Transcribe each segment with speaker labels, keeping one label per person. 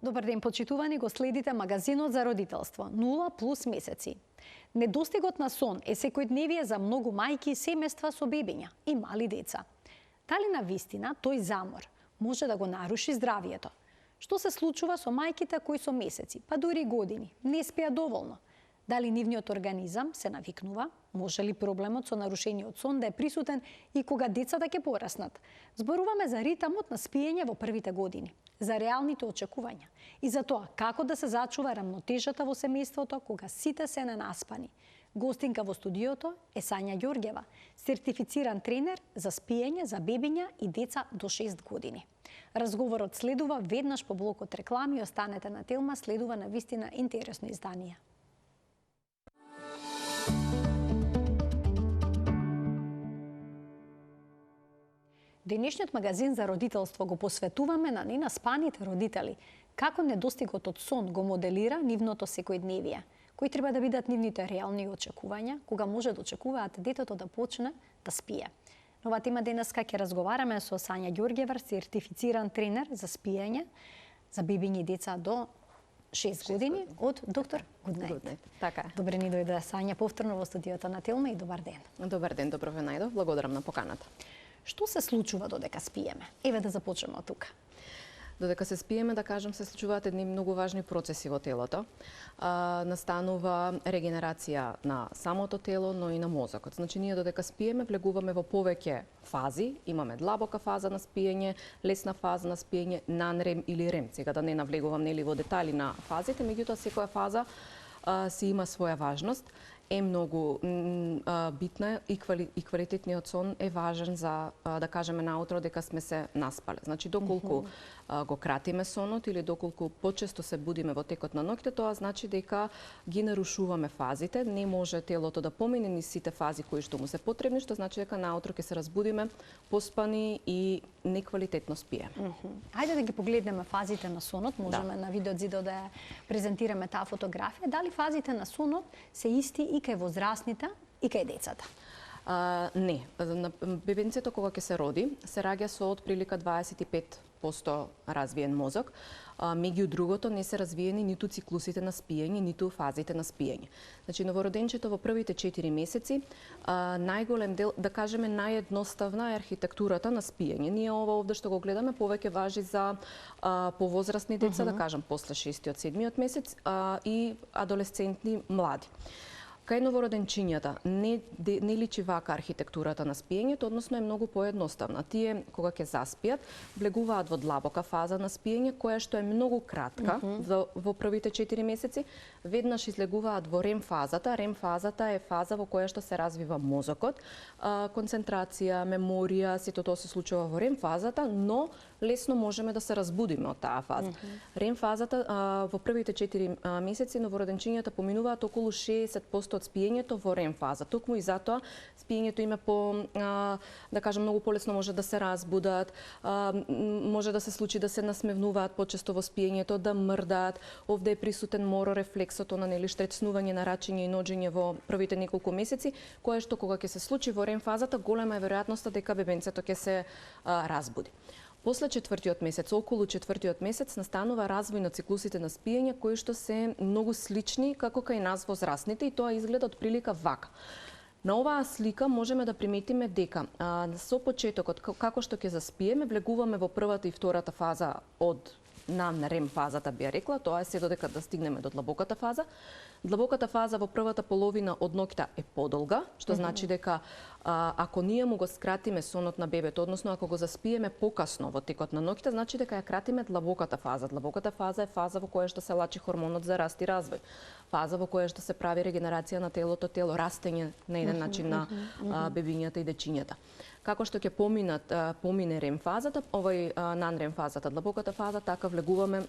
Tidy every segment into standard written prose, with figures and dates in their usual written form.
Speaker 1: Добар ден, почитувани, го следите магазинот за родителство 0+ месеци. Недостигот на сон е секојдневие за многу мајки и семејства со бебиња и мали деца. Дали на вистина тој замор може да го наруши здравието? Што се случува со мајките кои со месеци, па дури години, не спијат доволно? Дали нивниот организам се навикнува? Може ли проблемот со нарушениот сон да е присутен и кога децата ќе пораснат? Зборуваме за ритмот на спиење во првите години, за реалните очекувања и за тоа како да се зачува рамнотежата во семејството кога сите се ненаспани. Гостинка во студиото е Сања Ѓорѓева, сертифициран тренер за спиење за бебиња и деца до 6 години. Разговорот следува веднаш по блокот реклами. Останете на Телма, следува на вистина интересно издание. Денешниот магазин за родителство го посветуваме на ненаспаните родители, како недостигот од сон го моделира нивното секојдневие, кои треба да бидат нивните реални очекувања, кога може да очекуваат детето да почне да спие. На оваа тема денеска ќе разговараме со Сања Ѓорѓева, сертифициран тренер за спиење за бебиња и деца до 6 години од доктор Гуднајт.
Speaker 2: Така.
Speaker 1: Добре ни дојде Сања повторно во студиото на Телма и добар ден.
Speaker 2: Добар ден, добро ве најдов. Благодарам на поканата.
Speaker 1: Што се случува додека спиеме? Еве да започнеме од тука.
Speaker 2: Додека се спиеме, да кажам, се случуваат едни многу важни процеси во телото. Настанува регенерација на самото тело, но и на мозокот. Значи, ние додека спиеме, влегуваме во повеќе фази. Имаме длабока фаза на спиење, лесна фаза на спиење, нан-рем или рем. Сега да не навлегувам нели во детали на фазите, меѓутоа секоја фаза си има своја важност. Е многу битна и квалитетниот сон е важен за, да кажеме, наутро дека сме се наспале. Значи, доколку го кратиме сонот или доколку почесто се будиме во текот на ноќте, тоа значи дека ги нарушуваме фазите, не може телото да помине ни сите фази кои што му се потребни, што значи дека наутро ќе се разбудиме поспани и неквалитетно спиеме.
Speaker 1: Хајде да ги погледнеме фазите на сонот, можеме на видеот зидот да презентираме таа фотографија. Дали фазите на сонот се исти и кај возрастните и кај децата?
Speaker 2: Не. Бебенцето кога ќе се роди, се раѓа со отприлика 25% развиен мозок. Меѓу другото не се развиени ниту циклусите на спиење, ниту фазите на спиење. Значи, новороденчето во првите 4 месеци, најголем дел, да кажеме, наједноставна е архитектурата на спиење. Ние ова овде што го гледаме повеќе важи за повозрастни деца, да кажам, после 6-7 месец и адолесцентни млади. Кај новороденчињата не личи вака архитектурата на спиењето, односно е многу поедноставна. Тие, кога ќе заспијат, влегуваат во длабока фаза на спиење, која што е многу кратка во првите 4 месеци, веднаш излегуваат во рем фазата. Рем фазата е фаза во која што се развива мозокот, концентрација, меморија, сето тоа се случува во рем фазата, но лесно можеме да се разбудиме од таа фаза. Рем фазата во првите 4 месеци новороденчињата поминуваат околу 60% од спиењето во рем фаза. Токму и затоа спиењето има да кажам, многу полесно може да се разбудат, може да се случи да се насмевнуваат почесто во спиењето, да мрдаат. Овде е присутен морорефлексот, на нели штрецнување на рачење и ноџење во првите неколку месеци, кое што кога ќе се случи во рем фазата, голема е веројатноста дека бебенцето ќе се разбуди. После 4-тиот месец, околу 4-тиот месец, настанува развој на циклусите на спиење, кои што се многу слични како кај нас возрастните, и тоа изгледа отприлика вака. На оваа слика можеме да приметиме дека со почетокот, како што ќе заспиеме, влегуваме во првата и втората фаза од нан-рем фазата, би рекла, тоа е се додека да стигнеме до длабоката фаза. Длабоката фаза во првата половина од ноќта е подолга, што значи дека ако ние му го скратиме сонот на бебето, односно ако го заспиеме покасно во текот на ноќта, значи дека ја кратиме длабоката фаза. Длабоката фаза е фаза во која што се лачи хормонот за раст и развој. Фаза во која што се прави регенерација на телото, растење на еден начин на бебињата и дечињата. Како што ќе помине рем фазата, овој нан-рем фазата, длабоката фаза, така влегуваме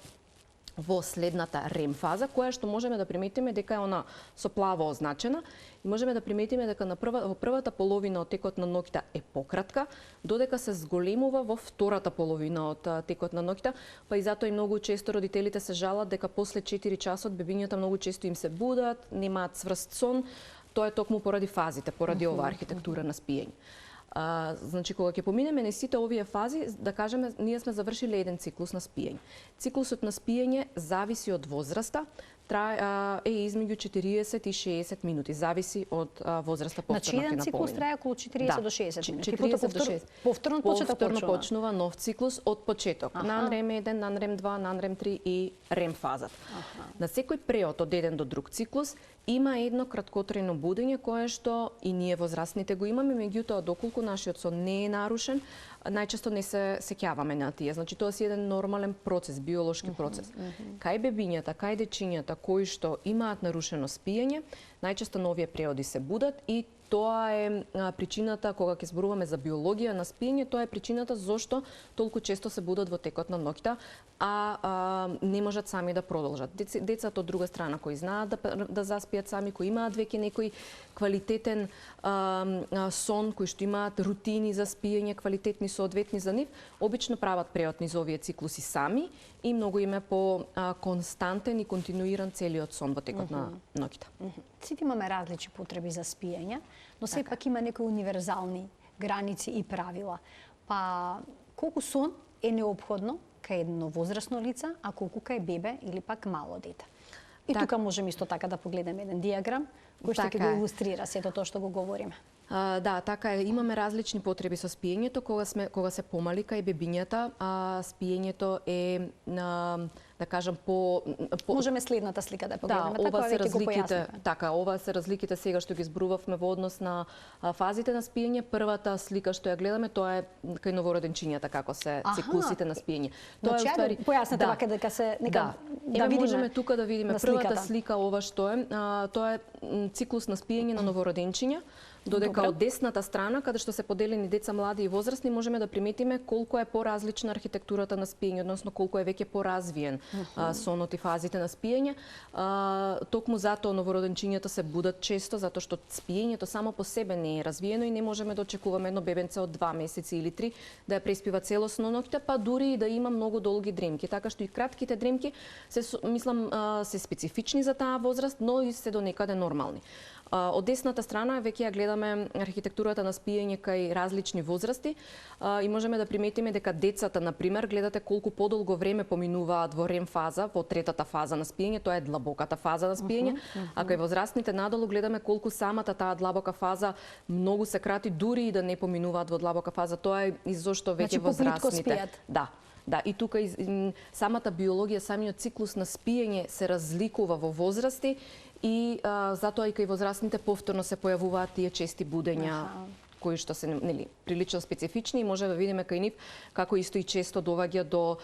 Speaker 2: во следната рем фаза, која што можеме да приметиме дека е она со плаво означена, и можеме да приметиме дека во првата половина од текот на ноќта е пократка, додека се зголемува во втората половина од текот на ноќта, па и затоа и многу често родителите се жалат дека после 4 часот бебињата многу често им се будат, немаат цврст сон. Тоа е токму поради фазите, поради оваа архитектура на спиење. Значи, кога ќе поминеме на сите овие фази, да кажеме, ние сме завршиле еден циклус на спиење. Циклусот на спиење зависи од возраста, е измеѓу 40 и 60 минути, зависи од возраста повторно
Speaker 1: еден циклус трае околу 40 до 60 минути.
Speaker 2: 40 до 60.
Speaker 1: Повторно
Speaker 2: почнува нов циклус од почеток. Нан-рем 1, нан-рем 2, нан-рем 3 и рем фазата. На секој преод од еден до друг циклус има едно краткотрајно будење кое што и ние возрастните го имаме, меѓутоа доколку нашиот сон не е нарушен, најчесто не се сеќаваме на тие. Значи тоа е еден нормален процес, биолошки процес. Кај бебињата, кај дечињата кои што имаат нарушено спиење, најчесто на овие преоди се будат и тоа е причината, кога ќе зборуваме за биологија на спиење, тоа е причината зошто толку често се будат во текот на ноќта, а не можат сами да продолжат. Децата од друга страна кои знаат да заспијат сами, кои имаат веќе некој квалитетен сон, кои што имаат рутини за спиење, квалитетни соодветни за нив, обично прават преод низ овие циклуси сами и многу им е по константен и континуиран целиот сон во текот на ноќта.
Speaker 1: Сите имаме различни потреби за спиење, но сепак има некои универзални граници и правила. Па колку сон е неопходно кај едно возрасно лице, а колку кај бебе или пак мало дете? И тука можеме исто така да погледнеме еден диаграм кој што ќе го илустрира сето тоа што го говориме.
Speaker 2: Да, така е. Имаме различни потреби со спиењето. Кога се помали кај бебињата, спиењето е да кажам
Speaker 1: можеме следната слика да погледнеме,
Speaker 2: ова се разликите. Така, ова се разликите сега што ги зборувавме во однос на фазите на спиење. Првата слика што ја гледаме, тоа е кај новороденчињата како се циклусите на спиење.
Speaker 1: Тоа е уствари појаснете вака дека се нека да видиме.
Speaker 2: Можеме тука да видиме првата слика, ова што е, тоа е циклус на спиење на новороденчиња. Додека од десната страна, каде што се поделени деца, млади и возрастни, можеме да приметиме колку е поразлична архитектурата на спиење, односно колку е веќе поразвиен сонот и фазите на спиење. Токму затоа новороденчињата се будат често, затоа што спиењето само по себе не е развиено и не можеме да очекуваме едно бебенце од 2 месеци или 3 да ја преспива целосно ноќта, па дури и да има многу долги дремки. Така што и кратките дремки се специфични за таа возраст, но и се до некаде нормални. Од десната страна веќе ја гледаме архитектурата на спиење кај различни возрасти и можеме да приметиме дека децата, например, гледате колку подолго време поминуваат во рем фаза, во третата фаза на спиење, тоа е длабоката фаза на спиење, а кај возрастните надолу гледаме колку самата таа длабока фаза многу се крати, дури и да не поминуваат во длабока фаза. Тоа е и зошто веќе возрастните. Да, и тука самата биологија, самиот циклус на спиење се разликува во возрасти и затоа и кај возрастните повторно се појавуваат тие чести будења кои што се прилично специфични и може да видиме кај нив како исто и често доваѓа до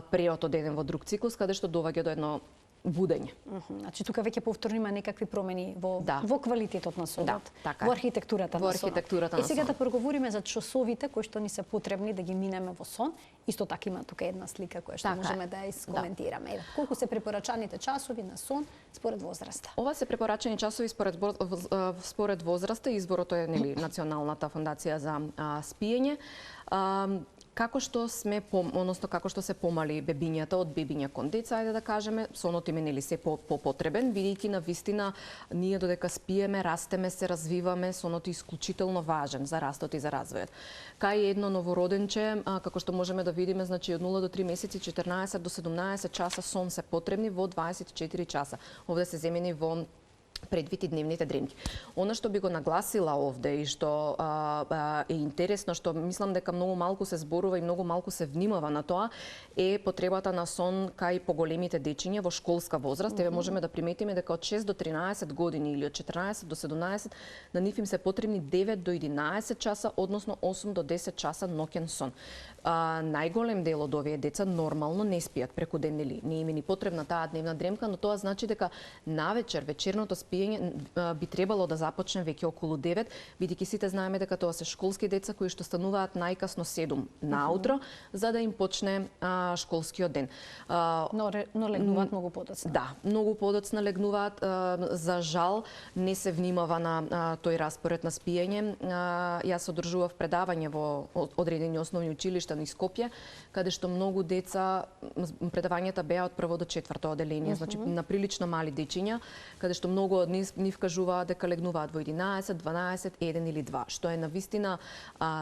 Speaker 2: преод од еден во друг циклус, каде што доваѓа до едно будење.
Speaker 1: Значи тука веќе повторно има некакви промени во квалитетот на сонот, во архитектурата на сонот. Сега да проговориме за часовите кои што ни се потребни да ги минеме во сон. Исто така има тука една слика која што можеме да ја искоментираме. Колку се препорачаните часови на сон според возраста?
Speaker 2: Ова се препорачани часови според возраста, изборот е Националната фондација за спиење. Како што како што се помали бебињата од бебиња кон деца, ајде да кажеме, сонот им е се потребен, бидејќи на вистина ние додека спиеме, растеме, се развиваме, сонот е исклучително важен за растот и за развојот. Кај едно новороденче, како што можеме да видиме, значи од 0 до 3 месеци 14 до 17 часа сон се потребни во 24 часа. Овде се земени во предвид и дневните дремки. Она што би го нагласила овде и што е интересно, што мислам дека многу малку се зборува и многу малку се внимава на тоа, е потребата на сон кај поголемите дечиња во школска возраст. Еве можеме да приметиме дека од 6 до 13 години или од 14 до 17 на нив им се потребни 9 до 11 часа, односно 8 до 10 часа ноќен сон. Најголем дел од овие деца нормално не спијат преку ден, не им е ни потребна таа дневна дремка, но тоа значи дека навечер вечерното спиење би требало да започне веќе околу 9, бидејќи сите знаеме дека тоа се школски деца кои што стануваат најкасно 7 наутро, за да им почне школскиот ден.
Speaker 1: Но легнуваат многу подоцна.
Speaker 2: Да, многу подоцна легнуваат. За жал не се внимава на тој распоред на спиење. Јас одржував предавање во одредени основни училишта низ Скопје, каде што многу деца, предавањата беа од прво до четврто оделение, значи на прилично мали дечиња, каде што многу Многу од нив кажуваат дека легнуваат во 11, 12, 1 или 2, што е навистина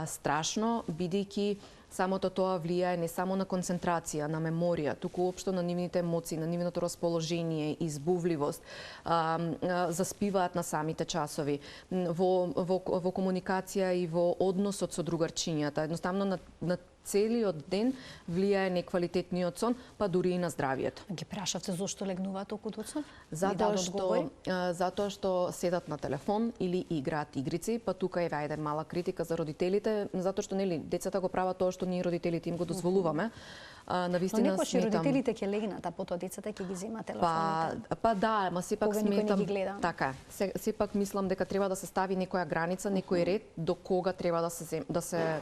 Speaker 2: страшно, бидејќи самото тоа влијае не само на концентрација, на меморија, туку уопшто на нивните емоции, на нивното расположение, избувливост, заспиваат на самите часови, во комуникација и во односот со другарчињата. Едноставно на целиот ден влијае неквалитетниот сон, па дури и на здравието.
Speaker 1: Ги прашавте зошто легнуваат толку доцна?
Speaker 2: Затоа што седат на телефон или играат игрици, па тука е вајде мала критика за родителите, затоа што нели децата го прават тоа што ние родителите им го дозволуваме. Навистина
Speaker 1: но некојаш родителите ќе легнат, а потоа децата ќе ги земат телефоните.
Speaker 2: Па да, ама сепак сметам
Speaker 1: така.
Speaker 2: Сепак мислам дека треба да се стави некоја граница, некој ред до кога треба да се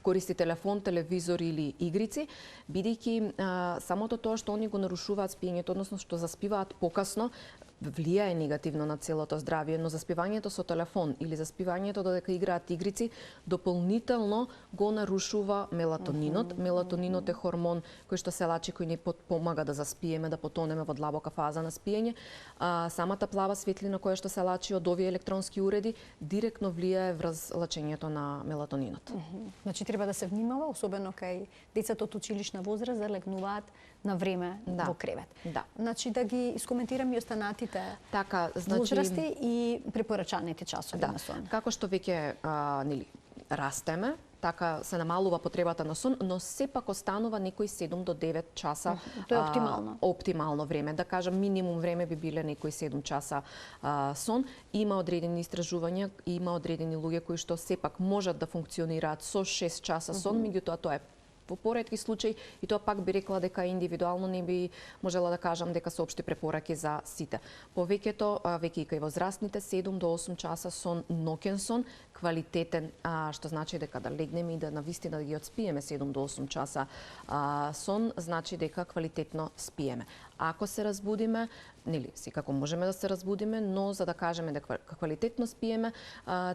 Speaker 2: користи телефон, телевизор или игрици, бидејќи самото тоа што они го нарушуваат спиењето, односно што заспиваат покасно, влијае негативно на целото здравје, но заспивањето со телефон или заспивањето додека играат игрици дополнително го нарушува мелатонинот. Мелатонинот е хормон кој што се лачи, кој ни помага да заспиеме, да потонеме во длабока фаза на спиење. Самата плава светлина која што се лачи од овие електронски уреди директно влијае врз лачењето на мелатонинот.
Speaker 1: Значи треба да се внимава, особено кај децата од училишна возраст да легнуваат на време во кревет.
Speaker 2: Да.
Speaker 1: Значи да ги искоментирам и останатите
Speaker 2: значи
Speaker 1: возрасти и препорачаните часови на сон.
Speaker 2: Како што веќе растеме, така се намалува потребата на сон, но сепак останува некои 7 до 9 часа.
Speaker 1: Тоа е оптимално.
Speaker 2: Оптимално време. Да кажам, минимум време би биле некои 7 часа сон. Има одредени истражувања, има одредени луѓе кои што сепак можат да функционираат со 6 часа сон, меѓутоа тоа е во поретки случаи и тоа пак би рекла дека индивидуално не би можела да кажам дека се општи препораки за сите. Повеќето, веќе и кај возрастните, 7 до 8 часа сон, ноќен сон, квалитетен, што значи дека да легнеме и да навистина да ги отспиеме 7 до 8 часа сон, значи дека квалитетно спиеме. Ако се разбудиме, нели, секако можеме да се разбудиме, но за да кажеме дека квалитетно спиеме,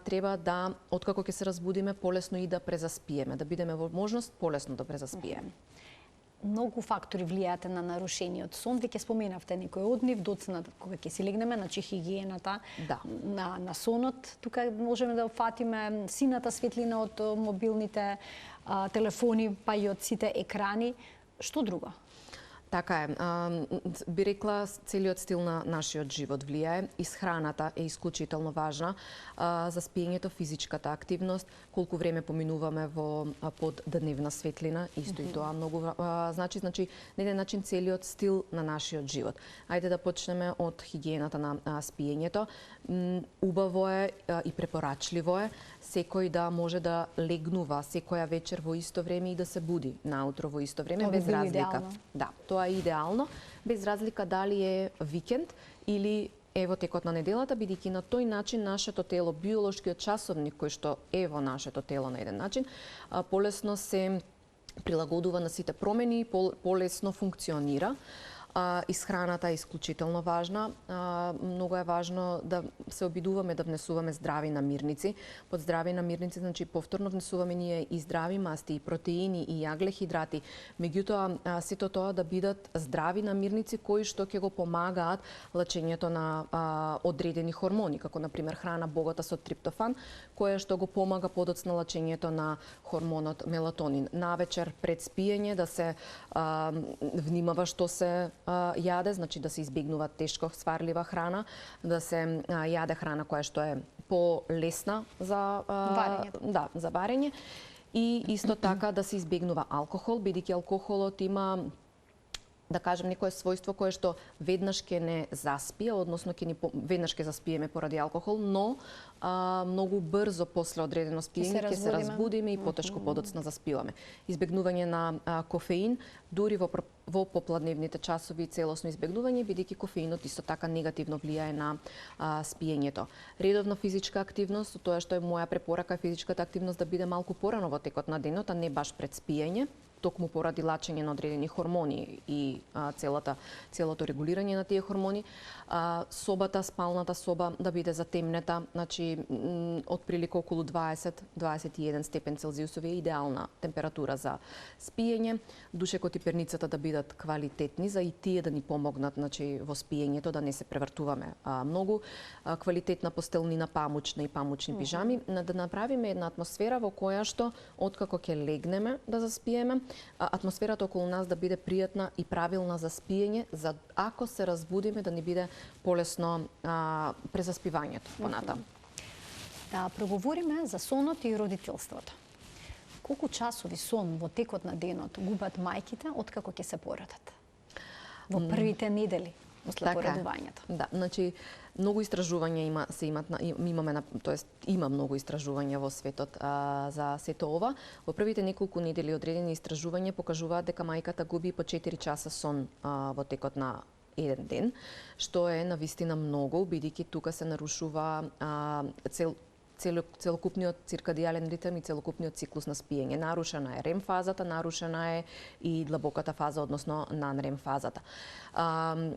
Speaker 2: треба да, откако ќе се разбудиме, полесно и да презаспиеме, да бидеме во можност полесно да презаспиеме.
Speaker 1: Многу фактори влијаат на нарушениот сон. Веќе споменавте некој од нив, доцна кога ќе си легнеме, значи хигиената на сонот. Тука можеме да опфатиме сината светлина од мобилните телефони, па и од сите екрани. Што друго?
Speaker 2: Така е. Би рекла, целиот стил на нашиот живот влијае. Исхраната е исклучително важна за спиењето, физичката активност, колку време поминуваме под дневна светлина, исто и тоа многу значи на еден начин целиот стил на нашиот живот. Ајде да почнеме од хигиената на спиењето. Убаво е и препорачливо е секој да може да легнува секоја вечер во исто време и да се буди наутро во исто време, без разлика. Да, тоа е идеално, без разлика дали е викенд или е во текот на неделата, бидејќи на тој начин нашето тело, биолошкиот часовник кој што е во нашето тело на еден начин, полесно се прилагодува на сите промени и полесно функционира. Исхраната е исклучително важна. Многу е важно да се обидуваме да внесуваме здрави намирници. Под здрави намирници, значи повторно внесуваме ние и здрави масти, и протеини, и јаглехидрати. Меѓутоа, сето тоа да бидат здрави намирници кои што ќе го помагаат лачењето на одредени хормони, како например храна богата со триптофан, која што го помага подоцна лачењето на хормонот мелатонин. Навечер пред спиење да се внимава што се јаде, значи да се избегнува тешко сварлива храна, да се јаде храна која што е полесна за за варење и исто така да се избегнува алкохол, бидејќи алкохолот има, да кажем, некое својство кое што веднаш ќе не заспие, односно веднаш ќе заспиеме поради алкохол, но многу брзо после одредено спиење ќе се разбудиме и потешко подоцна заспиваме. Избегнување на кофеин, дури во попладневните часови целосно избегнување, бидејќи кофеинот исто така негативно влијае на спиењето. Редовна физичка активност, тоа што е моја препорака, физичката активност да биде малку порано во текот на денот, а не баш пред спиење. токму поради лачење на одредени хормони и целото регулирање на тие хормони. Собата, спалната соба да биде затемнета, значи отприлика околу 20-21 степен Целзиусови е идеална температура за спиење. Душекот и перницата да бидат квалитетни, за и тие да ни помогнат, значи, во спиењето, да не се превртуваме многу. Квалитетна постелнина, памучна и памучни пижами, да направиме една атмосфера во која што откако ќе легнеме да заспиеме, атмосферата околу нас да биде пријатна и правилна за спиење, за ако се разбудиме да ни биде полесно презаспивањето понатаму.
Speaker 1: Да проговориме за сонот и родителството. Колку часови сон во текот на денот губат мајките откако ќе се поредат? Во првите недели после поредувањето.
Speaker 2: Да, значи многу истражувања има многу истражувања во светот за сето ова. Во првите неколку недели одредени истражувања покажуваат дека мајката губи по 4 часа сон во текот на еден ден, што е навистина многу, бидејќи тука се нарушува целокупниот циркадијален ритм и целокупниот циклус на спиење. Нарушена е REM фазата, нарушена е и длабоката фаза, односно non-REM фазата.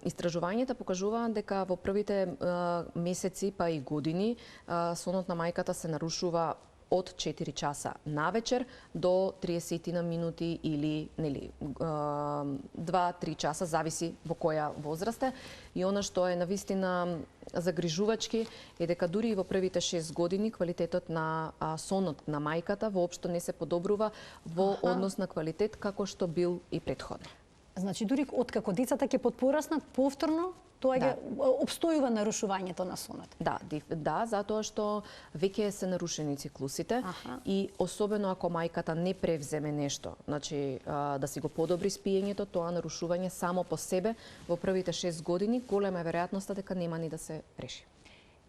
Speaker 2: Истражувањата покажуваат дека во првите месеци па и години сонот на мајката се нарушува од 4 часа навечер до 30 на минути или 2-3 часа, зависи во која возраст е. И она што е навистина загрижувачки е дека дури и во првите 6 години квалитетот на сонот на мајката воопшто не се подобрува во однос на квалитет како што бил и претходно.
Speaker 1: Значи дури откако децата ќе потпораснат повторно, тоа ќе обстојува нарушувањето на сонот.
Speaker 2: Да, затоа што веќе се нарушени циклусите и особено ако мајката не превземе нешто, значи да си го подобри спиењето, тоа нарушување само по себе во првите 6 години голема е веројатноста дека нема ни да се реши.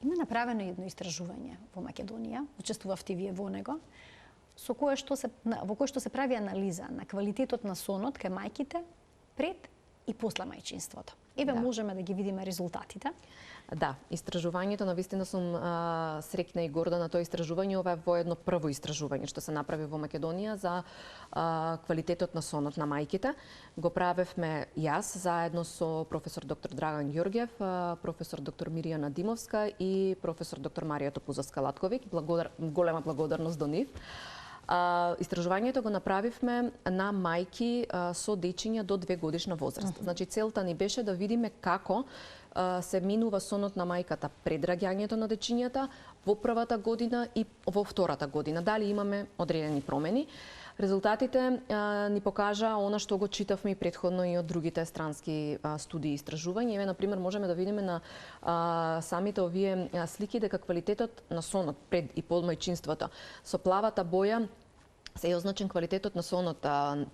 Speaker 1: Има направено едно истражување во Македонија, учествувавте вие во него, во кое што се прави анализа на квалитетот на сонот кај мајките пред и после мајчинството. Еве можеме да ги видиме резултатите.
Speaker 2: Да, истражувањето, навистина сум среќна и горда на тоа истражување. Ова е во едно прво истражување што се направи во Македонија за квалитетот на сонот на мајките. Го правевме јас заедно со професор доктор Драган Ѓорѓев, професор доктор Миријана Димовска и професор доктор Марија Топузовска-Латковиќ. Голема благодарност до нив. Истражувањето го направивме на мајки со дечиња до 2 годишна возраст. Значи целта ни беше да видиме како се минува сонот на мајката пред раѓањето на дечињата, во првата година и во втората година. Дали имаме одредени промени? Резултатите ни покажа она што го читавме и претходно и од другите странски студии и истражувања. Еве, например, можеме да видиме на самите овие слики дека квалитетот на сонот пред и по мајчинството со плавата боја се е означен квалитетот на сонот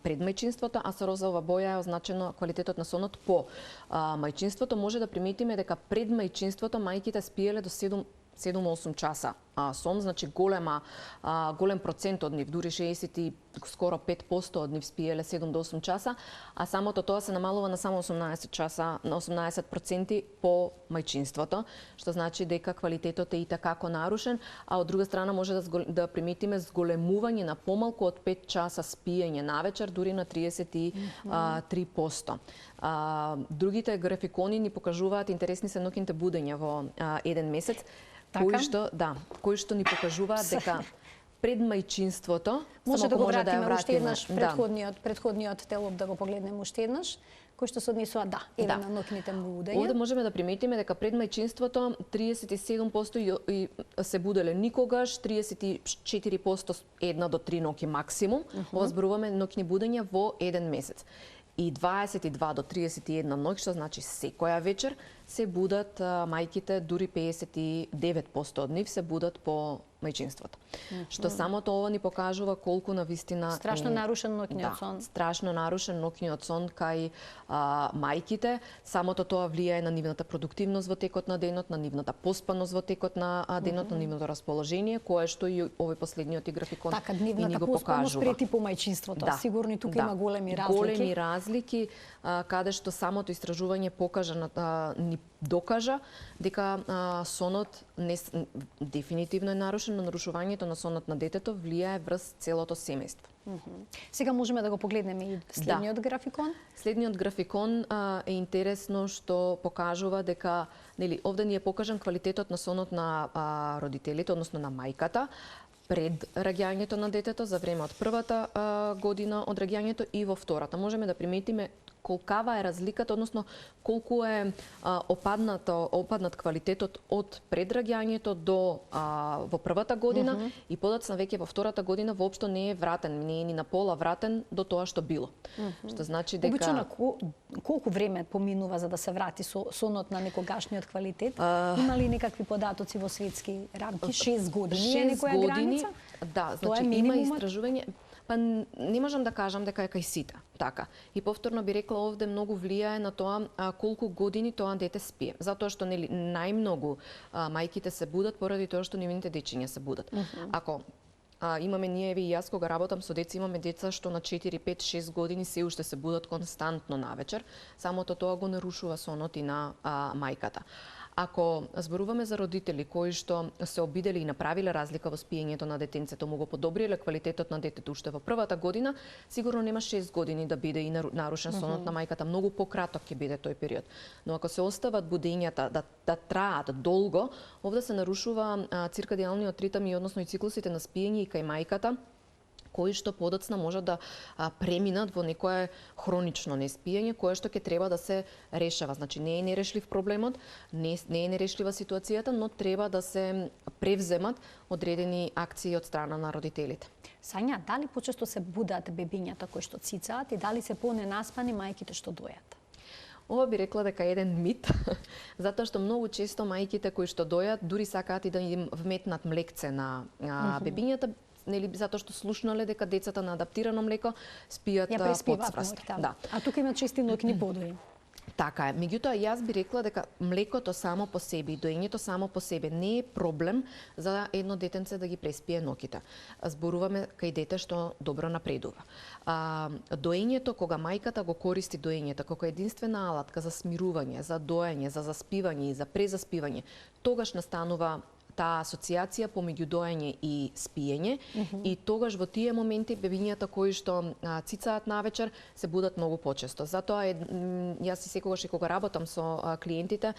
Speaker 2: пред мајчинството, а со розова боја е означено квалитетот на сонот по мајчинството. Може да приметиме дека пред мајчинството мајките спиеле до 7-8 часа сон, значи голем процент од нив, дури 60 и скоро 5% од нив спиеле 7 до 8 часа, а самото тоа се намалува на само 18 часа, на 18% по мајчинството, што значи дека квалитетот е и такако нарушен, а од друга страна може да приметиме зголемување на помалку од 5 часа спиење навечер, дури на 33%. Другите графикони ни покажуваат интересни се ноќните будења во еден месец, кои што ни покажуваат дека пред мајчинството
Speaker 1: може да го вратиме уште еднаш претходниот телоп да го погледнеме уште еднаш, кој што се однесува на ноќните будења.
Speaker 2: Овде можеме да приметиме дека пред мајчинството 37% се буделе никогаш, 34% 1 до 3 ноќи максимум. Ова зборуваме ноќни будења во еден месец. И 22 до 31 ноќ, што значи секоја вечер, се будат мајките, дури 59% од нив се будат по мајчинството. Што самото ова ни покажува колку навистина
Speaker 1: страшно нарушен ноќниот сон.
Speaker 2: Страшно нарушен ноќниот сон кај мајките. Самото тоа влијае на нивната продуктивност во текот на денот, на нивната поспаност во текот на денот, на нивното расположение, кое што и овој последниот графикон
Speaker 1: така,
Speaker 2: и ни го покажува.
Speaker 1: Нивната поспаност пред и по мајчинството. Сигурно и тука има големи разлики.
Speaker 2: Големи разлики, каде што самото истражување ни докажа дека сонот дефинитивно е нарушен доволшно нарушувањето на сонот на детето влијае врз целото семејство.
Speaker 1: Сега можеме да го погледнеме и следниот графикон.
Speaker 2: Следниот графикон е интересно што покажува дека, нели, овде ни е покажан квалитетот на сонот на родителите, односно на мајката, пред раѓањето на детето, за време од првата година од раѓањето и во втората. Можеме да приметиме колкава е разликата, односно колку е опаднат квалитетот од предраѓањето до во првата година и подоцна веќе во втората година воопшто не е вратен, не е ни на пола вратен до тоа што било. Што значи дека
Speaker 1: Обично колку време поминува за да се врати сонот на некогашниот квалитет? Има ли некакви податоци во светски рамки? 6 години е некоја граница?
Speaker 2: Да, значи има истражување. Па не можам да кажам дека е кај сите, така. И повторно би рекла овде многу влијае на тоа колку години тоа дете спие. Затоа што нели најмногу мајките се будат поради тоа што нивните дечиња се будат. Ако имаме ние и јас кога работам со деца, имаме деца што на 4, 5, 6 години се уште се будат константно навечер, самото тоа го нарушува сонот и на мајката. Ако зборуваме за родители кои што се обидели и направиле разлика во спиењето на детенцето, му го подобриле квалитетот на детето уште во првата година, сигурно нема 6 години да биде и нарушен сонот на мајката, многу пократок ќе биде тој период. Но ако се остават будењата да траат долго, овде се нарушува циркадијалниот ритм и односно и циклусите на спиење и кај мајката, кои што подоцна можат да преминат во некое хронично неспиење, кое што ќе треба да се решава. Значи не е нерешлив проблемот, не е нерешлива ситуацијата, но треба да се превземат одредени акции од страна на родителите.
Speaker 1: Сања, дали почесто се будат бебињата кои што цицаат и дали се поненаспани мајките што дојат?
Speaker 2: Ова би рекла дека е еден мит, затоа што многу често мајките кои што дојат дури сакаат и да им вметнат млекце на бебињата, нели затоа што слушнале дека децата на адаптирано млеко спијат подспрст.
Speaker 1: Да. А тука има чести ноќни подои.
Speaker 2: Така е. Меѓутоа, јас би рекла дека млекото само по себе и доењето само по себе не е проблем за едно детенце да ги преспие ноќите. Зборуваме кај дете што добро напредува. Доењето, кога мајката го користи доењето како единствена алатка за смирување, за доење, за заспивање и за презаспивање, тогаш настанува таа асоциација помеѓу доење и спиење и тогаш во тие моменти бебињата кои што цицаат навечер се будат многу почесто. Затоа јас и секогаш и кога работам со клиентите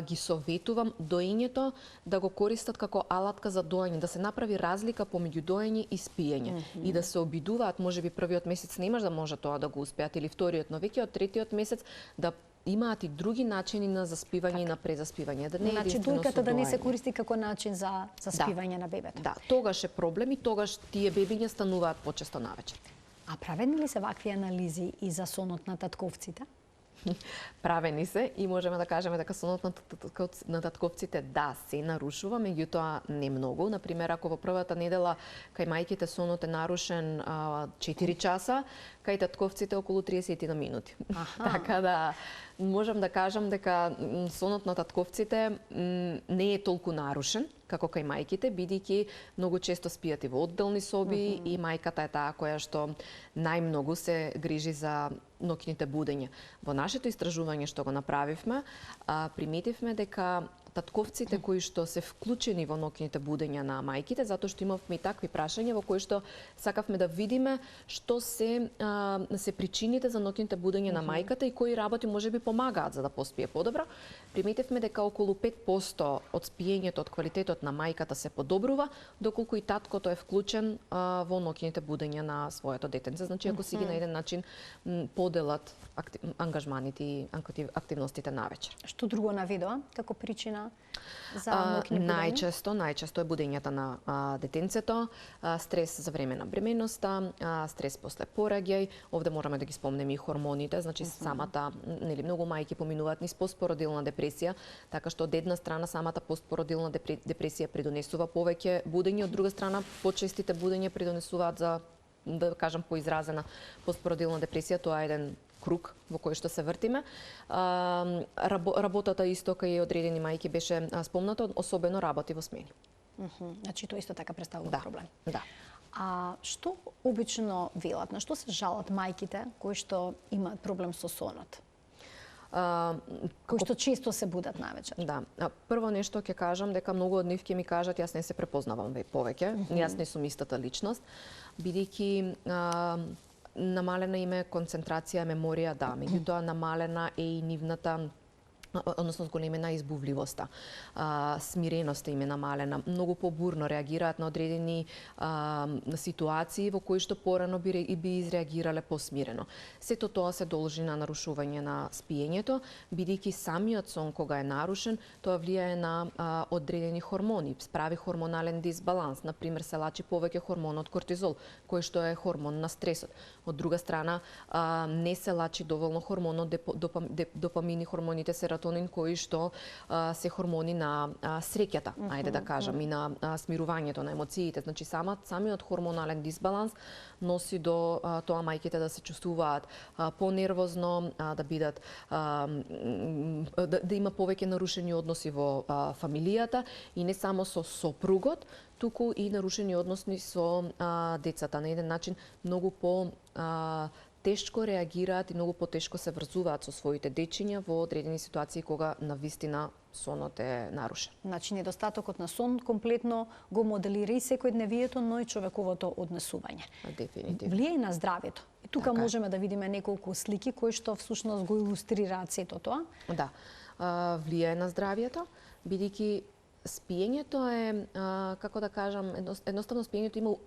Speaker 2: ги советувам доењето да го користат како алатка за доење, да се направи разлика помеѓу доење и спиење и да се обидуваат, можеби првиот месец немаш да може тоа да го успеат или вториот, но веќе од третиот месец да имаат и други начини на заспивање и на презаспивање. Да не
Speaker 1: значи дојката да не се користи како начин за спивање на бебето.
Speaker 2: Да, тогаш е проблем и тогаш тие бебиња стануваат почесто навечер.
Speaker 1: А правени ли се вакви анализи и за сонот на татковците?
Speaker 2: Правени се и можеме да кажеме дека сонот на татковците да се нарушува, меѓутоа не многу. Например, ако во првата недела кај мајките сонот е нарушен 4 часа, кај татковците околу 30 на минути. Така да можам да кажам дека сонот на татковците не е толку нарушен како кај мајките, бидејќи многу често спијат и во одделни соби и мајката е таа која што најмногу се грижи за ноќните будења. Во нашето истражување што го направивме, приметивме дека татковците кои што се вклучени во ноќните будења на мајките, затоа што имавме и такви прашања во кои што сакавме да видиме што се причините за ноќните будења на мајката и кои работи можеби помагаат за да поспие подобро. Приметивме дека околу 5% од спиењето, од квалитетот на мајката се подобрува, доколку и таткото е вклучен во ноќните будења на своето детенце. Значи, ако си ги на еден начин поделат ангажманите и активностите навечер.
Speaker 1: Што друго наведува како причина за ноќни будења?
Speaker 2: Најчесто е будењата на детенцето, стрес за време на бременоста, стрес после пораѓај. Овде можеме да ги спомнеме и хормоните, значи самата, нели, многу мајки поминуваат низ постпородилна депресија, така што од една страна самата постпородилна депресија придонесува повеќе будење, од друга страна почестите будења придонесуваат за, да кажам, поизразена постпородилна депресија. Тоа е еден круг во кој што се вртиме. Работата исто кај одредени мајки беше спомнато, особено работи во смени.
Speaker 1: Значи тоа исто така представува проблем.
Speaker 2: Да.
Speaker 1: А што обично велат, на што се жалат мајките кои што имаат проблем со сонот? кои што често се будат навечер.
Speaker 2: Да. Прво нешто ќе кажам дека многу од нив ќе ми кажат јас не се препознавам повеќе, јас не сум истата личност, бидејќи намалена им е концентрација, меморија, да, меѓутоа намалена е и нивната односно зголемена избувливоста. Смиреноста им е намалена, многу побурно реагираат на одредени ситуации во кои што порано би изреагирале посмирено. Сето тоа се должи на нарушување на спиењето, бидејќи самиот сон кога е нарушен, тоа влијае на одредени хормони, прави хормонален дисбаланс, например се лачи повеќе хормонот кортизол, кој што е хормон на стресот. Од друга страна, не се лачи доволно хормонот допамин и хормоните серотонин, кои што се хормони на среќата, ајде да кажам, и на смирувањето на емоциите. Значи самиот хормонален дисбаланс носи до тоа мајките да се чувствуваат понервозно, да бидат да има повеќе нарушени односи во фамилијата и не само со сопругот, туку и нарушени односи со децата. На еден начин многу по тешко реагираат и многу потешко се врзуваат со своите дечиња во одредени ситуации кога навистина сонот е нарушен.
Speaker 1: Значи недостатокот на сон комплетно го моделира и секојдневието, но и човековото однесување.
Speaker 2: Дефинитивно.
Speaker 1: Влијае на здравјето. И тука можеме да видиме неколку слики кои што всушност го илустрираат сето тоа.
Speaker 2: Да. Влијае на здравјето, бидејќи спиењето е, како да кажам, едноставно спиењето има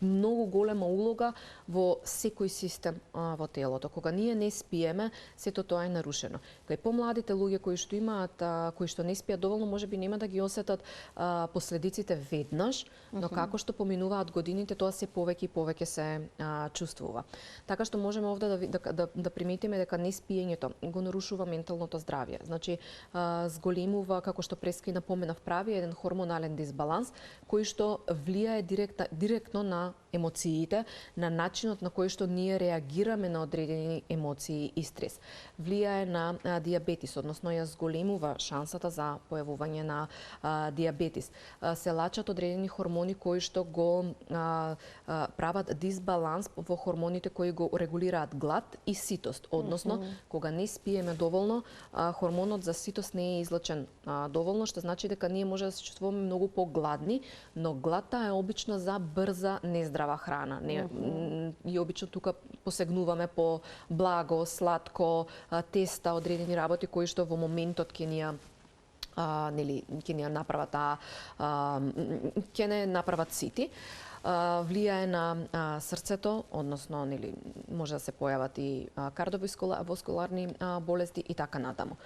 Speaker 2: многу голема улога во секој систем во телото. Кога ние не спиеме, сето тоа е нарушено. Кај помладите луѓе кои што имаат, кои што не спијат доволно, можеби нема да ги осетат последиците веднаш, но како што поминуваат годините, тоа се повеќе и повеќе се чувствува. Така што можеме овде да приметиме дека не спиењето го нарушува менталното здравје. Значи, зголемува, како што преска и напоменав, прави еден хормонален дисбаланс кој што влијае директно на емоциите, на начинот на кој што ние реагираме на одредени емоции и стрес. Влијае на дијабетис, односно ја зголемува шансата за појавување на дијабетис. Се лачат одредени хормони кои што го прават дисбаланс во хормоните кои го регулираат глад и ситост, односно кога не спиеме доволно, хормонот за ситост не е излачен доволно, што значи дека ние може да се чувствуваме многу погладни, но гладта е обично за брза нездрава храна. И обично тука посегнуваме по благо, сладко, теста, одредени работи кои што во моментот ќе ни направат ќе не направат сити. Влијае на срцето, односно може да се појават и кардиоваскуларни болести и така натаму.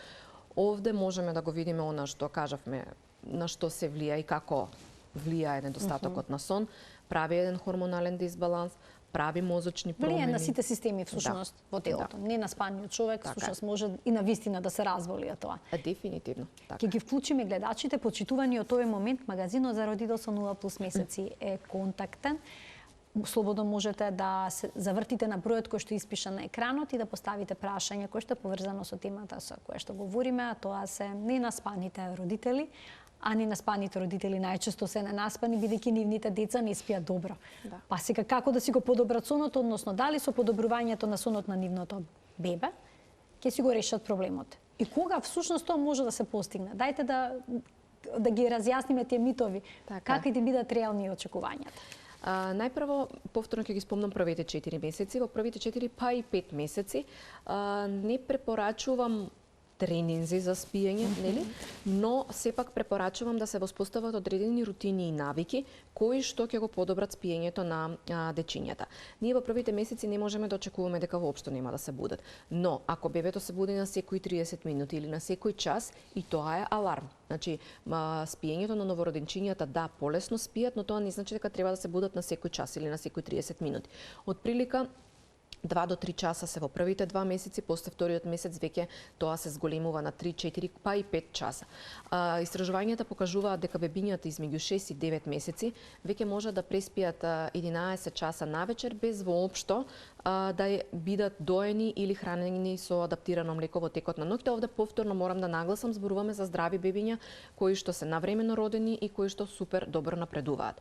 Speaker 2: Овде можеме да го видиме она што кажавме, на што се влија и како влијае недостатокот на сон, прави еден хормонален дисбаланс, прави мозочни промени.
Speaker 1: Влијае на сите системи всушност во телото. Не на спаниот човек, всушност може и на вистина да се разволија тоа.
Speaker 2: Дефинитивно.
Speaker 1: Ќе ги вклучиме гледачите, почитувани од овој момент, магазинот за родителство 0+ месеци е контактен. Слободно можете да се завртите на бројот кој што испиша на екранот и да поставите прашање кој што е поврзано со темата со која што говориме, а тоа се ненаспаните родители, а ненаспаните родители најчесто се ненаспани, бидејќи нивните деца не спијат добро.
Speaker 2: Да.
Speaker 1: Па сега како да си го подобрат сонот, односно дали со подобрувањето на сонот на нивното бебе ќе си го решат проблемот. И кога всушност тоа може да се постигне? Дајте да ги разјасниме тие митови, какви да бидат реални очекувањата.
Speaker 2: Најпрво, повторно ќе ги спомнам првите 4 месеци. Во првите 4 па и 5 месеци не препорачувам тренинзи за спиење, нели? Но сепак препорачувам да се воспостават одредени рутини и навики кои што ќе го подобрат спиењето на дечињата. Ние во првите месеци не можеме да очекуваме дека воопшто нема да се будат. Но ако бебето се буди на секои 30 минути или на секој час, и тоа е аларм. Значи, спиењето на новороденчињата да полесно спијат, но тоа не значи дека треба да се будат на секој час или на секои 30 минути. Од прилика 2 до 3 часа се во првите 2 месеци, после вториот месец веќе тоа се зголемува на 3, 4, па и 5 часа. Истражувањата покажуваат дека бебињата измеѓу 6 и 9 месеци веќе може да преспијат 11 часа навечер без воопшто да бидат доени или хранени со адаптирано млеко во текот на ноќта. Овде повторно морам да нагласам, зборуваме за здрави бебиња кои што се навремено родени и кои што супер добро напредуваат.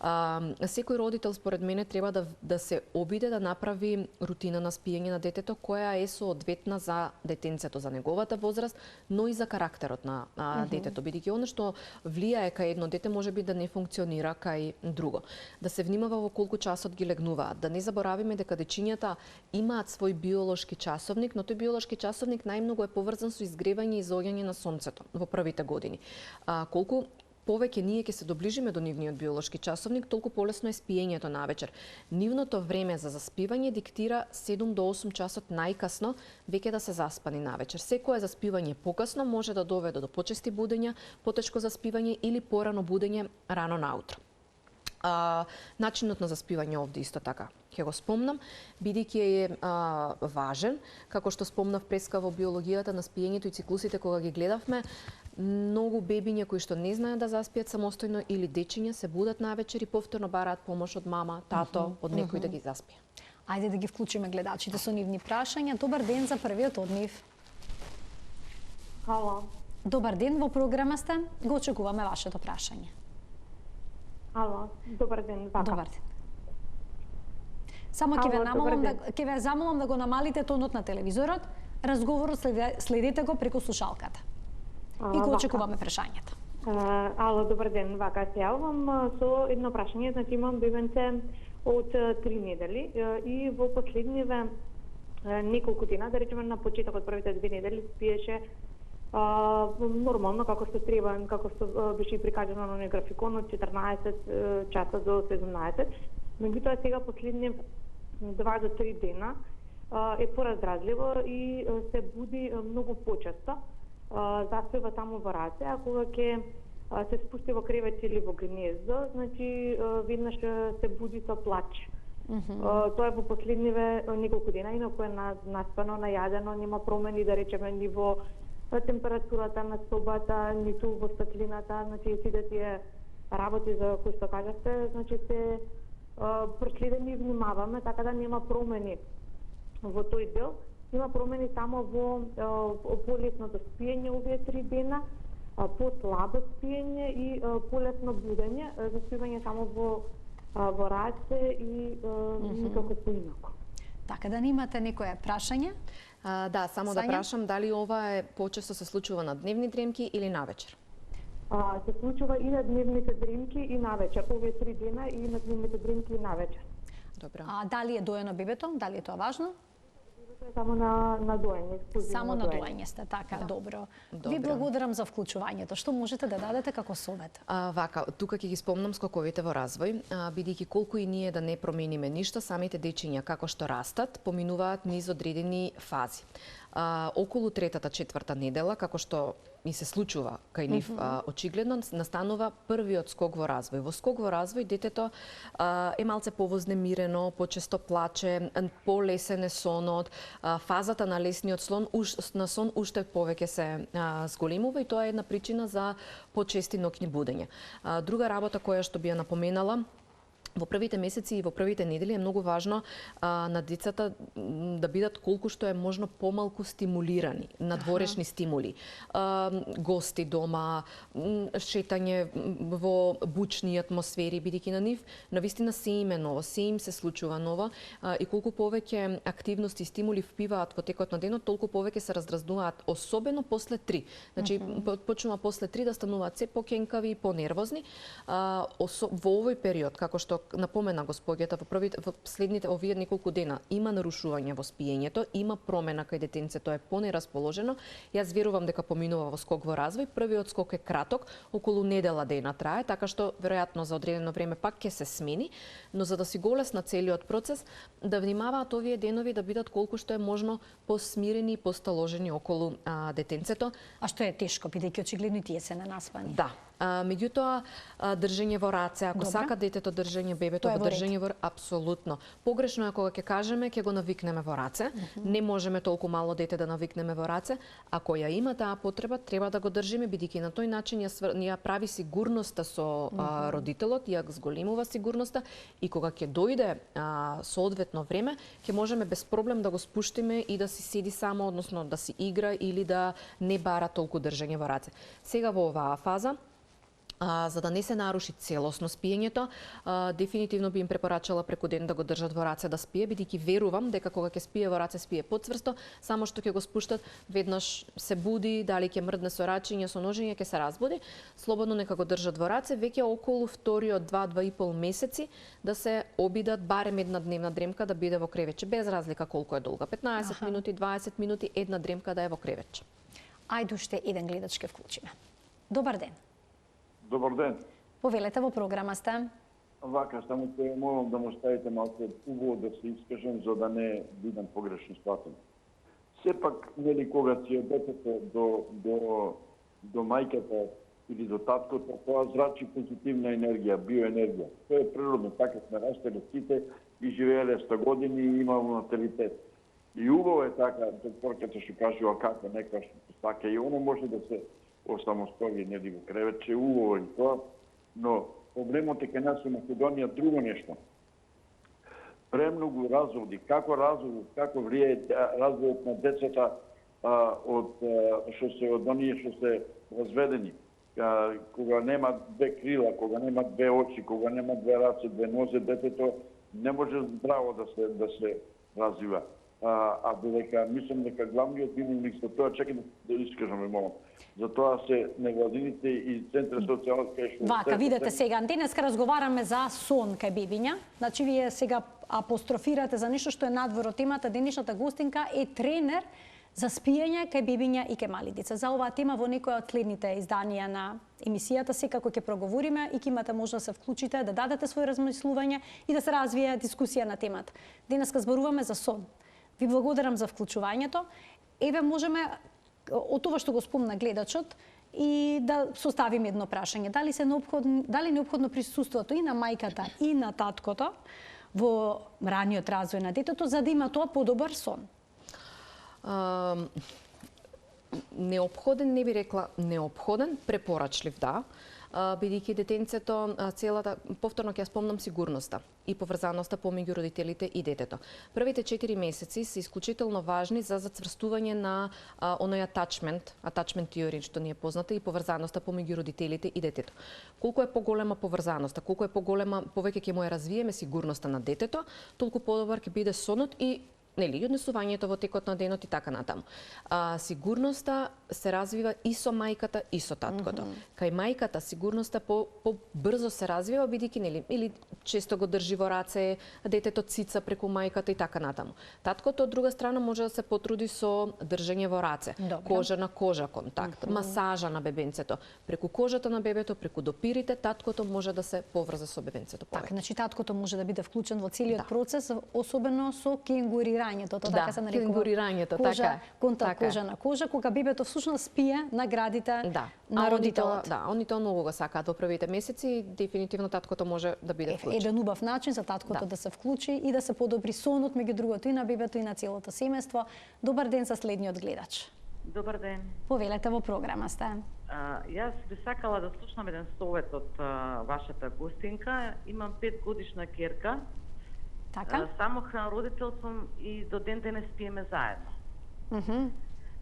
Speaker 2: Секој родител според мене треба да се обиде да направи рутина на спиење на детето која е соодветна за детенцето, за неговата возраст, но и за карактерот на детето, бидејќи она што влијае кај едно дете можеби да не функционира кај друго. Да се внимава во колку часот ги легнуваат, да не заборавиме дека дечињата имаат свој биолошки часовник, но тој биолошки часовник најмногу е поврзан со изгревање и изоѓање на сонцето во првите години. Колку повеќе ние ќе се доближиме до нивниот биолошки часовник, толку полесно е спиењето навечер. Нивното време за заспивање диктира 7 до 8 часот најкасно веќе да се заспани навечер. Секое заспивање покасно може да доведе до почести будења, потешко заспивање или порано будење рано наутро. Начинот на заспивање овде исто така ќе го спомнам, бидејќи е важен, како што спомнав преска во биологијата на спиењето и циклусите кога ги гледавме, многу бебиња кои што не знаат да заспијат самостојно или дечиња се будат навечер и повторно бараат помош од мама, тато, од некој да ги заспие.
Speaker 1: Ајде да ги вклучиме гледачите со нивни прашања. Добар ден за првиот од нив.
Speaker 3: Ало.
Speaker 1: Добар ден, во програма сте. Го очекуваме вашето прашање.
Speaker 3: Ало, добар ден, вака.
Speaker 1: Добар ден. Само ќе ве замолам да го намалите тонот на телевизорот. Разговорот следете го преку слушалката. И го очекуваме прашањето.
Speaker 3: Ало, добар ден, вака се јавувам со едно прашање. Значи имам бебенце од 3 недели и во последниве неколку дена, да речеме на почетокот првите 2 недели спиеше нормално како што треба, како што беше прикажано на графикон од 14 часа до 17. Меѓутоа сега последни 2 до 3 дена е пораздржливо и се буди многу почесто. Заспива таму во раце, а кога ќе се спусти во кревет или во гнездо, значи веднаш се буди со плач. Тоа е во последниве неколку дена, инаку е наспано, најадено, нема промени, да речеме, ни во температурата на собата, ниту во светлината, значи сите тие работи за кои што кажавте, значи се проследени и внимаваме, така да нема промени во тој дел. Има промени само во полесното спиење овие 3 дена, послабо спиење и полесно будење, заспивање само во раце и никако поинаку.
Speaker 1: Така да немате некое прашање?
Speaker 2: Да, само да прашам дали ова е почесто се случува на дневни дремки или навечер?
Speaker 3: Се случува и на дневните дремки и навечер. Овие 3 дена и на дневните дремки и навечер.
Speaker 2: Добро.
Speaker 1: Дали е доено бебето? Дали е тоа важно?
Speaker 3: Само на доење.
Speaker 1: Само на доење сте, така, да. Добро. Ви благодарам за вклучувањето. Што можете да дадете како совет?
Speaker 2: Вака, тука ќе ги спомнам скоковите во развој, бидејќи колку и ние да не промениме ништо, самите дечиња како што растат, поминуваат низ одредени фази. Околу 3-4 недела, како што и се случува кај нив очигледно, настанува првиот скок во развој. Во скок во развој детето е малце повознемирено, почесто плаче, полесен е сонот, фазата на лесниот сон уште повеќе се зголемува и тоа е една причина за почести ноќни будења. Друга работа која што би ја напоменала, во првите месеци и во првите недели е многу важно на децата да бидат колку што е можно помалку стимулирани, надворешни стимули. Гости дома, шетање во бучни атмосфери, бидејќи на нив навистина се им е ново, се им се случува ново и колку повеќе активности и стимули впиваат во текот на денот, толку повеќе се раздразнуваат, особено после 3. Значи почнува после 3 да стануваат се покенкави и понервозни. Во овој период, како што напомена госпоѓата, во следните овие неколку дена има нарушување во спиењето, има промена кај детенцето е понерасположено. Јас верувам дека поминува во скок во развој. Првиот скок е краток, околу недела дена трае, така што веројатно за одредено време пак ќе се смени, но за да си го олесна целиот процес, да внимаваат овие денови да бидат колку што е можно посмирени и посталожени околу детенцето.
Speaker 1: А што е тешко, бидејќи очигледно и тие се ненаспани.
Speaker 2: Да. Меѓутоа, држење во раце, ако сака детето држење држање бебето во држање во апсолутно. Погрешно е кога ќе кажеме ќе го навикнеме во раце. Не можеме толку мало дете да навикнеме во раце. Ако ја има таа потреба, треба да го држиме бидејќи на тој начин ја прави сигурноста со родителот, ја зголемува сигурноста и кога ќе дојде соодветно време, ќе можеме без проблем да го спуштиме и да си седи само, односно да си игра или да не бара толку држање во раце. Сега во оваа фаза, за да не се наруши целосно спиењето, дефинитивно би им препорачала преку ден да го држат во раце да спие, бидејќи верувам дека кога ќе спие во раце спие потцврсто, само што ќе го спуштат, веднаш се буди, дали ќе мрдне со рачење, со ножење, ќе се разбуди, слободно нека го држат во раце, веќе околу вториот 2-2,5 месеци да се обидат барем една дневна дремка да биде во кревече, без разлика колку е долга, 15 минути, 20 минути, една дремка да е во кревече.
Speaker 1: Ајде уште еден гледач ке вклучиме. Добар ден.
Speaker 4: Добар ден.
Speaker 1: Повелете, во програма сте.
Speaker 4: Вака, само те молам да му ставите малку убаво да се искажам за да не бидам погрешно сватен. Сепак, нели кога си детето до мајката или до таткото, тоа зрачи позитивна енергија, биоенергија. Тоа е природно, така сме растели сите и живееле 100 години и имamo наталитет. И убаво е така, докторката што кажува како некој што така и оно може да се осамостои, нели во кревече, убаво и тоа, но проблемот е кај нас во Македонија друго нешто. Премногу разводи, како влијае разводот на децата од оние што се разведени, кога нема две крила, кога нема две очи, кога нема две раце, две нозе, детето не може здраво да се развива. А додека мислам дека главниот виновник за тоа, чекај да искажам, молам. Затоа се невладините и центри социјална кај што...
Speaker 1: Вака, видете сега, денеска разговараме за сон кај бебиња. Значи, вие сега апострофирате за нешто што е надвор од темата. Денешната гостинка е тренер за спиење кај бебиња и кај мали деца. За оваа тема во некој од следните изданија на емисијата секако ќе проговориме и ќе имате можност да се вклучите, да дадете свој размислување и да се развие дискусија на темата. Денеска зборуваме за сон. Ви благодарам за вклучувањето. Еве можеме од тоа што го спомна гледачот и да составиме едно прашање. Дали е неопходно присуството и на мајката и на таткото во раниот развој на детето за да има тоа подобар сон?
Speaker 2: Неопходен, не би рекла неопходен, препорачлив да, бидејќи детенцето целата, повторно ќе спомнам сигурноста и поврзаноста помеѓу родителите и детето. Првите 4 месеци се исклучително важни за зацврстување на оној атачмент теорија што ни е позната и поврзаноста помеѓу родителите и детето. Колку е поголема поврзаноста, колку е повеќе ќе му ја развиеме сигурноста на детето, толку подобар ќе биде сонот и нели, однесувањето во текот на денот и така натаму. Сигурноста се развива и со мајката и со таткото. Кај мајката сигурноста побрзо се развива бидејќи нели или често го држи во раце, детето цица преку мајката и така натаму. Таткото од друга страна може да се потруди со држење во раце, кожа на кожа контакт, масажа на бебенцето, преку кожата на бебето, преку допирите, таткото може да се поврза со бебенцето.
Speaker 1: Така, значи таткото може да биде вклучен во целиот процес, особено со кенгурирањето, тоа така се нарекува.
Speaker 2: Кенгурирањето, така.
Speaker 1: Контакт кожа на кожа, кога бебето всушност спие на градите на родителот.
Speaker 2: Да, они тоа многу го сакаат во првите месеци, дефинитивно таткото може да биде вклучен.
Speaker 1: Еден убав начин за таткото да се вклучи и да се подобри сонот меѓу другото и на бебето и на целото семејство. Добар ден за следниот гледач.
Speaker 5: Добар ден.
Speaker 1: Повелете, во програма сте.
Speaker 5: Јас би сакала да слушнам еден совет од вашата гостинка. Имам 5 годишна ќерка.
Speaker 1: Така?
Speaker 5: Самохран родител сум и до ден денес спиеме заедно.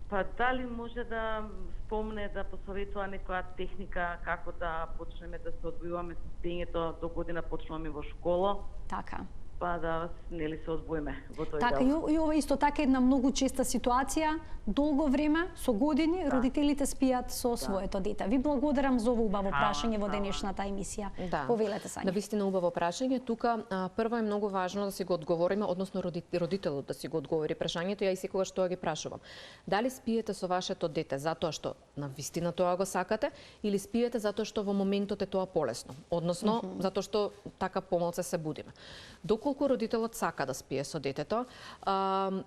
Speaker 5: Па дали може да спомне, да посоветува некоја техника како да почнеме да се одвојуваме со спиењето, до година почнуваме во школа.
Speaker 1: Така.
Speaker 5: Па да нели се одвоиме во тој
Speaker 1: така,
Speaker 5: дел.
Speaker 1: И ова исто така една многу честа ситуација, долго време, со години, родителите спијат со своето дете. Ви благодарам за ово убаво прашање во денешната емисија. Повелете, Сања.
Speaker 2: Да, вистина убаво прашање. Тука прво е многу важно да си го одговориме, односно родителот да си го одговори прашањето. Ја и секогаш тоа ги прашувам. Дали спиете со вашето дете затоа што на вистина тоа го сакате или спиете затоа што во моментот е тоа полесно, односно затоа што така помалце се будиме. Доколку доколку родителот сака да спие со детето,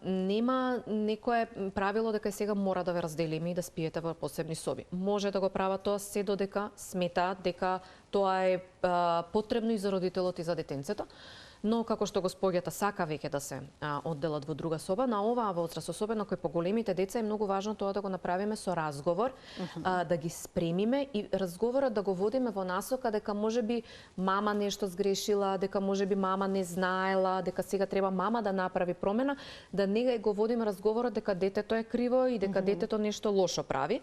Speaker 2: нема некое правило дека сега мора да ве разделиме и да спиете во посебни соби. Може да го прават тоа се додека сметаат дека тоа е потребно и за родителот и за детенцето. Но како што го споѓата, сака веќе да се одделат во друга соба. На оваа возраст, особено кој поголемите деца, е многу важно тоа да го направиме со разговор, да ги спремиме и разговорот да го водиме во насока дека можеби мама нешто сгрешила, дека можеби мама не знаела, дека сега треба мама да направи промена, да не го водиме разговорот дека детето е криво и дека детето нешто лошо прави.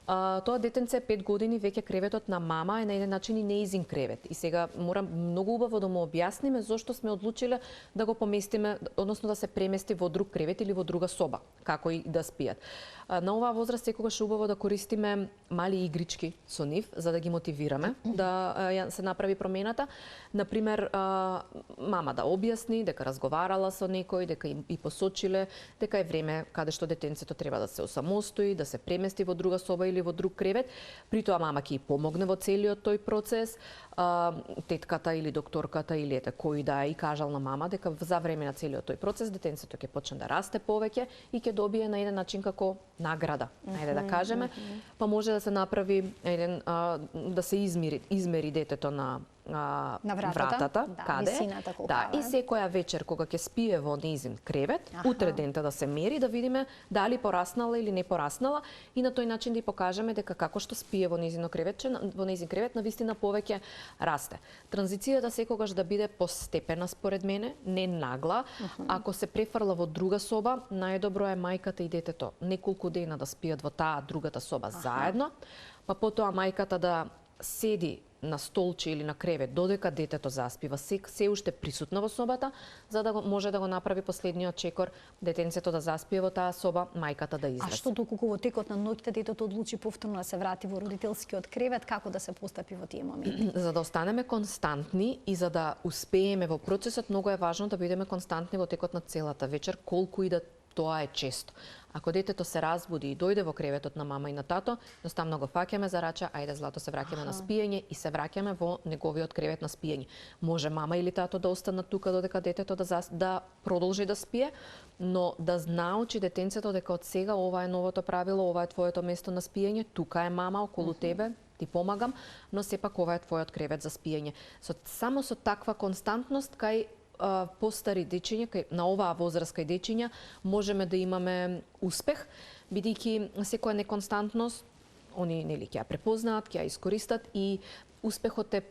Speaker 2: Тоа детенце е 5 години, веќе креветот на мама е на еден начин и неизин кревет. И сега морам многу убаво да му објасниме зошто сме одлучиле да го поместиме, односно да се премести во друг кревет или во друга соба, како и да спијат. На оваа возраст секогаш е убаво да користиме мали игрички со нив, за да ги мотивираме да се направи промената. Например, мама да објасни дека разговарала со некој, дека и посочиле дека е време каде што детенцето треба да се осамостои, да се премести во друга соба или во друг кревет. При тоа мама ќе и помогне во целиот тој процес. Тетката или докторката или кој да е и кажал на мама дека за време на целиот тој процес детенцето ќе почне да расте повеќе и ќе добие на еден начин како награда, ајде да кажеме, па може да се направи еден да се измери детето на вратата, каде? Да, и секоја вечер кога ќе спие во нејзин кревет, утре дента да се мери, да видиме дали пораснала или не пораснала и на тој начин да ја покажеме дека како што спие во нејзин кревет, навистина повеќе расте. Транзицијата секогаш да биде постепена според мене, не нагла. Ако се префрла во друга соба, најдобро е мајката и детето неколку дена да спијат во таа другата соба заедно, па потоа мајката да седи на столче или на кревет додека детето заспива, се уште присутна во собата, за да може да го направи последниот чекор, детенцето да заспие во таа соба, мајката да излезе.
Speaker 1: А што доколку во текот на ноќта детето одлучи повторно да се врати во родителскиот кревет, како да се постапи во тие моменти?
Speaker 2: За да останеме константни и за да успееме во процесот, многу е важно да бидеме константни во текот на целата вечер, колку и да тоа е често. Ако детето се разбуди и дојде во креветот на мама и на тато, едноставно го фаќаме за рача, ајде злато се враќаме на спиење и се враќаме во неговиот кревет на спиење. Може мама или тато да останат тука додека детето да продолжи да спие, но да научи детенцето дека од сега ова е новото правило, ова е твоето место на спиење, тука е мама околу тебе, ти помагам, но сепак ова е твојот кревет за спиење. Само со таква константност кај постари дечиња, на оваа возраст кај дечиња, можеме да имаме успех, бидејќи секоја неконстантност, они нели ќе ја препознаат, ќе ја искористат и успехот е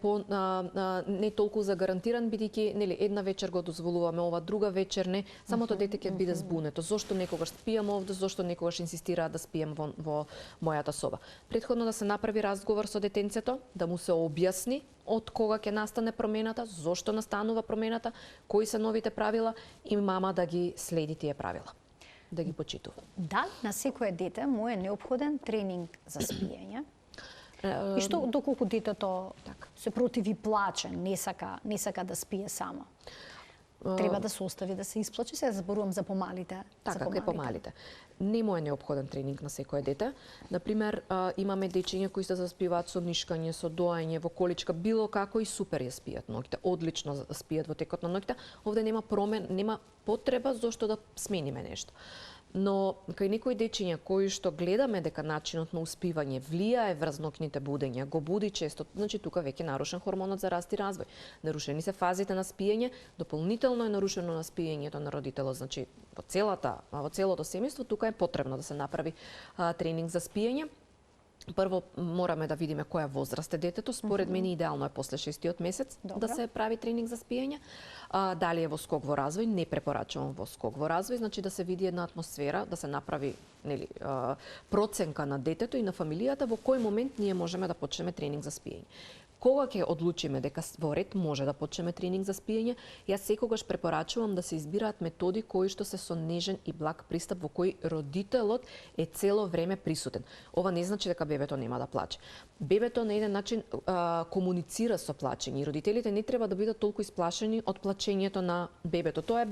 Speaker 2: не толку загарантиран, бидејќи нели една вечер го дозволуваме, ова друга вечер не, самото дете ќе биде збунето. Зошто некогаш спијам овде, зошто некогаш инсистираат да спијам во мојата соба. Претходно да се направи разговор со детенцето, да му се објасни од кога ќе настане промената, зошто настанува промената, кои се новите правила и мама да ги следи тие правила, да ги почитува.
Speaker 1: Дали на секое дете му е неопходен тренинг за спиење? И што доколку детето се противи, плаче, не сака да спие само? Треба да се остави да се исплаче, се зборувам за помалите.
Speaker 2: Така, кај помалите. Не му е неопходен тренинг на секое дете. Например, имаме дечиња кои се заспиваат со нишкање, со доање, во количка, било како и супер ја спијат ноќта. Одлично спијат во текот на ноќта. Овде нема потреба зошто да смениме нешто. Но кај некои дечиња кои што гледаме дека начинот на успивање влијае врз ноќните будења, го буди често, значи тука веќе нарушен хормонот за раст и развој. Нарушени се фазите на спиење, дополнително е нарушено на спиењето на родителот, значи во целото семејство тука е потребно да се направи тренинг за спиење. Прво мораме да видиме која возраст е детето. Според мене идеално е после 6-тиот месец да се прави тренинг за спиење. Дали е во скок во развој, не препорачувам во скок во развој, значи да се види една атмосфера, да се направи проценка на детето и на фамилијата во кој момент ние можеме да почнеме тренинг за спиење. Кога ќе одлучиме дека во ред може да почнеме тренинг за спиење, јас секогаш препорачувам да се избираат методи кои што се со нежен и благ пристап во кој родителот е цело време присутен. Ова не значи дека бебето нема да плаче. Бебето на еден начин комуницира со плачење и родителите не треба да бидат толку исплашени од плачењето на бебето. Тоа е,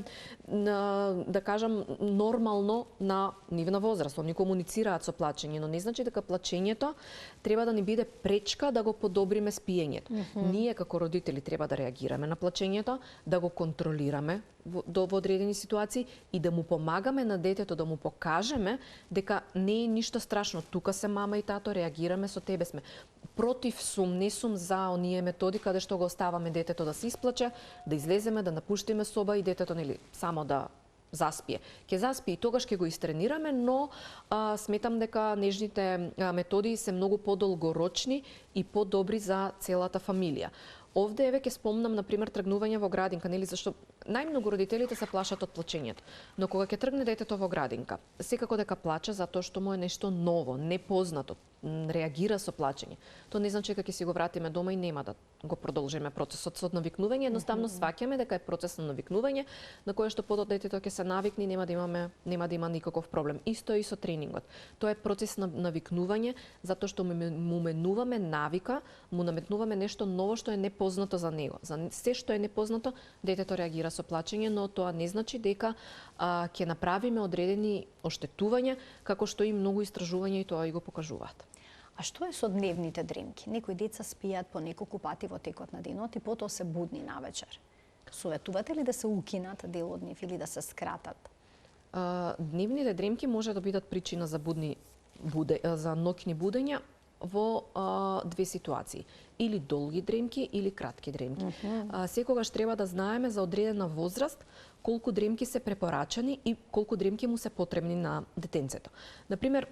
Speaker 2: да кажам, нормално на нивна возраст. Они комуницираат со плачење, но не значи дека плачењето треба да ни биде пречка да го подобриме спиењето. плачењето. Ние како родители треба да реагираме на плачењето, да го контролираме во одредени ситуации и да му помагаме на детето, да му покажеме дека не е ништо страшно. Тука се мама и тато, реагираме, со тебе сме. Против сум, не сум за оние методи каде што го оставаме детето да се исплаче, да излеземе, да напуштиме соба и детето само да заспие. Ќе заспие и тогаш ќе го истренираме, но сметам дека нежните методи се многу подолгорочни и подобри за целата фамилија. Овде еве ќе спомнам на пример тргнување во градинка, нели, зашто најмногу родителите се плашат од плачењето. Но кога ќе тргне детето во градинка, секако дека плаче затоа што му е нешто ново, непознато, реагира со плачење. Тоа не значи дека ќе си го вратиме дома и нема да го продолжиме процесот со навикнување, едноставно сваќаме дека е процес на навикнување на кој што потоа детето ќе се навикне и нема да има никаков проблем. Исто и со тренингот. Тоа е процес на навикнување затоа што му менуваме навика, му наметнуваме нешто ново што е непознато за него. За се што е непознато, детето реагира со плачење, но тоа не значи дека ќе направиме одредени оштетувања, како што и многу истражувања и тоа и го покажуваат.
Speaker 1: А што е со дневните дремки? Некои деца спијат по неколку пати во текот на денот и потоа се будни навечер. Советувате ли да се укинат дел од нив или да се скратат?
Speaker 2: Дневните дремки може да бидат причина за за ноќни будења во две ситуации. Или долги дремки, или кратки дремки. Секогаш треба да знаеме за одредена возраст колку дремки се препорачани и колку дремки му се потребни на детенцето. Например,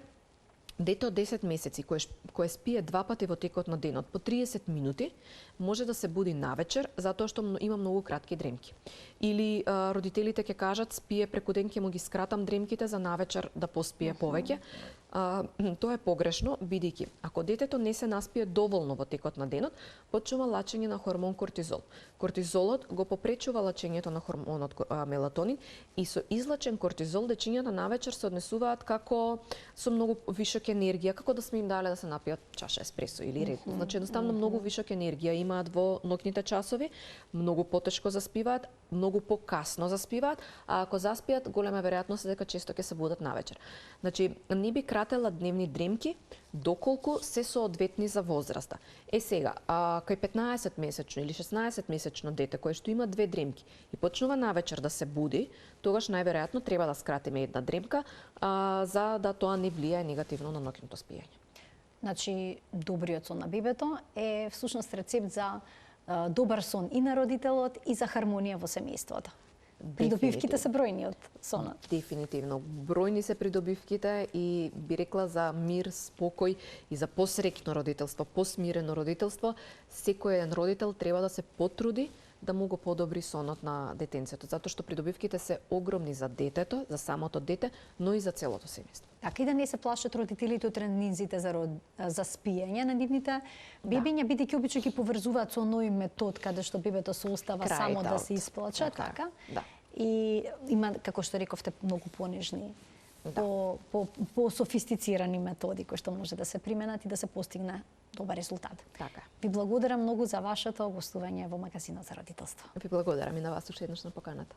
Speaker 2: дете од 10 месеци кое спие 2 пати во текот на денот по 30 минути, може да се буди навечер затоа што има многу кратки дремки. Или родителите ќе кажат спие преку ден, ќе му ги скратам дремките за навечер да поспие повеќе. Тоа е погрешно, бидејќи ако детето не се наспие доволно во текот на денот, почнува лачење на хормон кортизол. Кортизолот го попречува лачењето на хормонот мелатонин и со излачен кортизол дечињата навечер се однесуваат како со многу вишок енергија, како да сме им дале да се напијат чаша еспресо или ред. Значи едноставно многу вишок енергија имаат во ноќните часови, многу потешко заспиваат, многу покасно заспиваат, а ако заспиат, голема веројатност е дека често ќе се будат навечер. Значи не би кратела дневни дремки доколку се соодветни за возраста. Сега, кај 15-месечно или 16-месечно дете кое што има 2 дремки и почнува навечер да се буди, тогаш најверојатно треба да скратиме една дремка за да тоа не влијае негативно на ноќното спиење.
Speaker 1: Значи, добриот сон на бебето е всушност рецепт за добар сон и на родителот и за хармонија во семејството. Придобивките се бројни од сонот.
Speaker 2: Дефинитивно. Бројни се придобивките и би рекла за мир, спокој и за посреќно родителство, посмирено родителство. Секој еден родител треба да се потруди да му го подобри сонот на детенцето, затоа што придобивките се огромни за детето, за самото дете, но и за целото семејство.
Speaker 1: Така и да не се плашат родителите од тренинзите за спиење на нивните бебиња, бидејќи обично ги поврзуваат со оној метод каде што бебето се остава само да се исплаче, така?
Speaker 2: Да.
Speaker 1: И има, како што рековте, многу понежни, по софистицирани методи кои што може да се применат и да се постигне добар резултат.
Speaker 2: Така.
Speaker 1: Ви благодарам многу за вашето гостување во магазинот за родителство.
Speaker 2: Ви благодарам и на вас уште еднаш на поканата.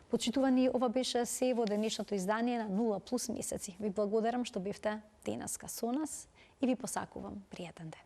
Speaker 1: Почитувани, ова беше се во денешното издание на 0+ месеци. Ви благодарам што бевте денеска со нас и ви посакувам пријатен ден.